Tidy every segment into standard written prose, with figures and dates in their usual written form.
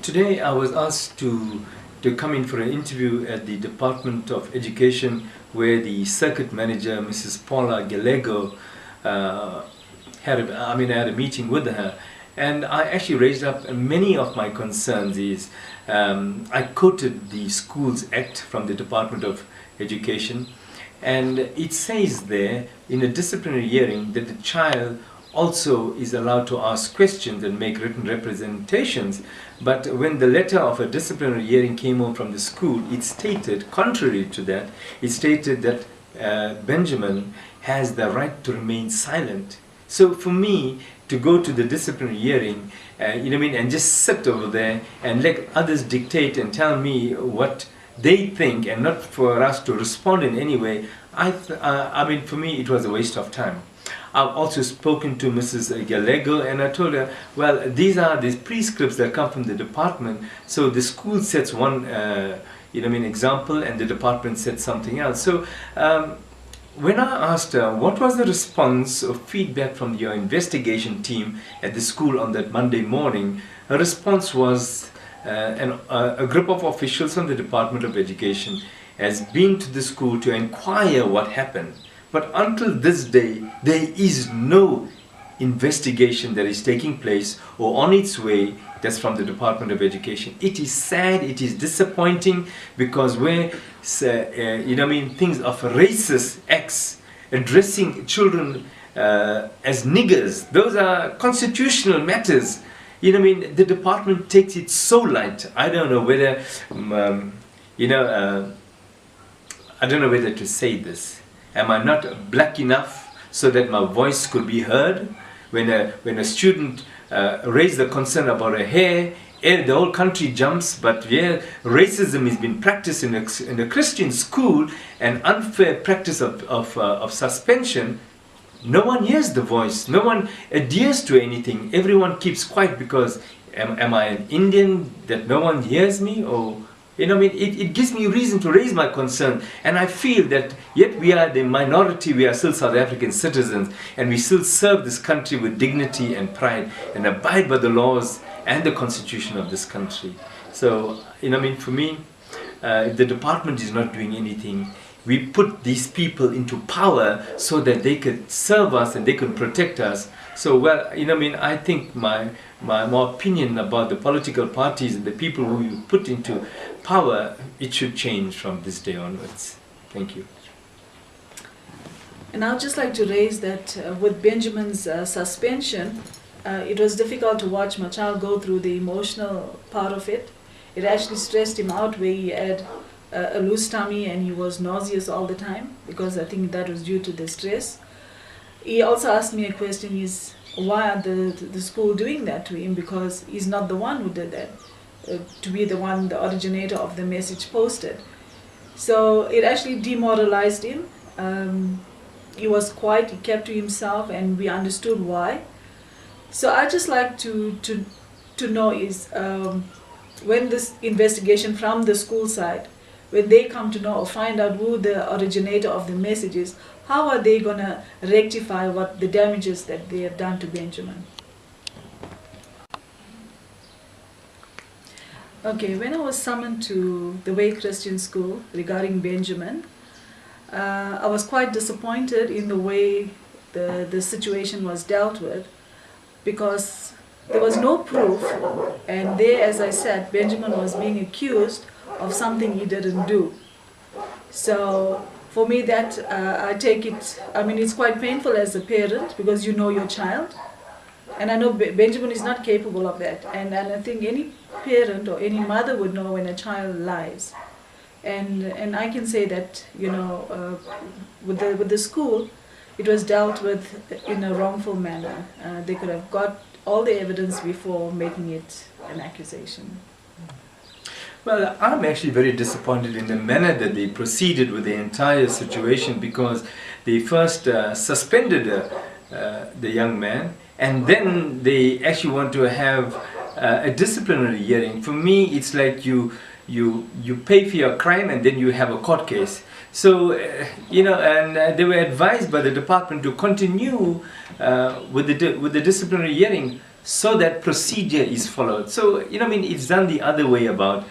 Today I was asked to come in for an interview at the Department of Education, where the circuit manager, Mrs. Paula Gallego, I had a meeting with her, and I actually raised up many of my concerns. I quoted the Schools Act from the Department of Education, and it says there in a disciplinary hearing that the child also is allowed to ask questions and make written representations. But when the letter of a disciplinary hearing came home from the school, it stated, contrary to that, it stated that Benjamin has the right to remain silent. So for me to go to the disciplinary hearing, and just sit over there and let others dictate and tell me what they think, and not for us to respond in any way, for me it was a waste of time. I've also spoken to Mrs. Gallego, and I told her, well, these are the prescripts that come from the department. So the school sets one, example, and the department sets something else. So when I asked her, what was the response or feedback from your investigation team at the school on that Monday morning, her response was, a group of officials from the Department of Education has been to the school to inquire what happened. But until this day, there is no investigation that is taking place or on its way that's from the Department of Education. It is sad, it is disappointing, because where, things of racist acts, addressing children as niggers, those are constitutional matters. The department takes it so light. I don't know whether, I don't know whether to say this. Am I not black enough so that my voice could be heard? When a student raised the concern about her hair, the whole country jumps. But yeah, racism has been practiced in a Christian school, and unfair practice of suspension. No one hears the voice. No one adheres to anything. Everyone keeps quiet because am I an Indian that no one hears me? Or it gives me reason to raise my concern, and I feel that yet we are the minority, we are still South African citizens, and we still serve this country with dignity and pride and abide by the laws and the constitution of this country. So, for me, if the department is not doing anything, we put these people into power so that they could serve us and they could protect us. So, well, I think my opinion about the political parties and the people who you put into power, it should change from this day onwards. Thank you. And I'd just like to raise that with Benjamin's suspension, it was difficult to watch my child go through the emotional part of it. It actually stressed him out, where he had a loose tummy and he was nauseous all the time, because I think that was due to the stress. He also asked me a question, is why are the school doing that to him, because he's not the one who did that, to be the originator of the message posted. So it actually demoralized him. He was quiet, he kept to himself, and we understood why. So I just like to know is, when this investigation from the school side, when they come to know or find out who the originator of the message is, how are they going to rectify what the damages that they have done to Benjamin? Okay, when I was summoned to the Way Christian School regarding Benjamin, I was quite disappointed in the way the situation was dealt with, because there was no proof, and there, as I said, Benjamin was being accused of something he didn't do. So for me, that I take it, it's quite painful as a parent, because you know your child, and I know Benjamin is not capable of that, and I think any parent or any mother would know when a child lies. And I can say that, with the school, it was dealt with in a wrongful manner. They could have got all the evidence before making it an accusation. Well, I'm actually very disappointed in the manner that they proceeded with the entire situation, because they first suspended the young man, and then they actually want to have a disciplinary hearing. For me, it's like you pay for your crime and then you have a court case. So, and they were advised by the department to continue with the disciplinary hearing so that procedure is followed. So, you know, I mean, it's done the other way about.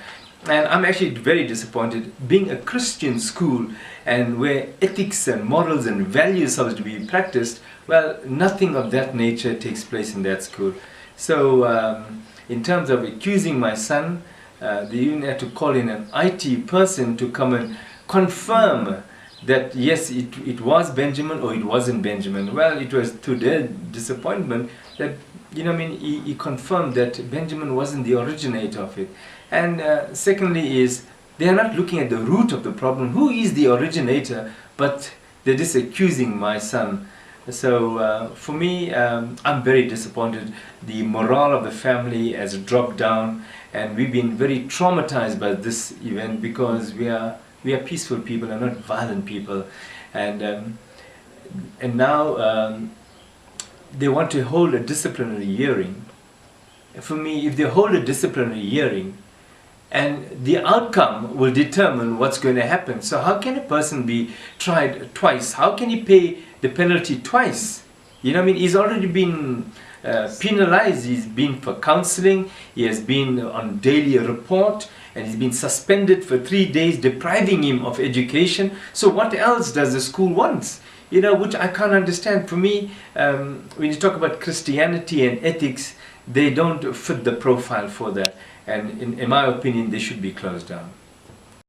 And I'm actually very disappointed. Being a Christian school and where ethics and morals and values are to be practiced, well, nothing of that nature takes place in that school. So in terms of accusing my son, they even had to call in an IT person to come and confirm that yes, it was Benjamin or it wasn't Benjamin. Well, it was to their disappointment that, you know, I mean, he confirmed that Benjamin wasn't the originator of it. And secondly is, they are not looking at the root of the problem. Who is the originator? But they're just accusing my son. So for me, I'm very disappointed. The morale of the family has dropped down, and we've been very traumatized by this event because we are peaceful people and not violent people. And now they want to hold a disciplinary hearing. For me, if they hold a disciplinary hearing, and the outcome will determine what's going to happen. So how can a person be tried twice? How can he pay the penalty twice? You know what I mean? He's already been penalized. He's been for counseling. He has been on daily report. And he's been suspended for 3 days, depriving him of education. So what else does the school want? You know, which I can't understand. For me, when you talk about Christianity and ethics, they don't fit the profile for that. And in my opinion, they should be closed down.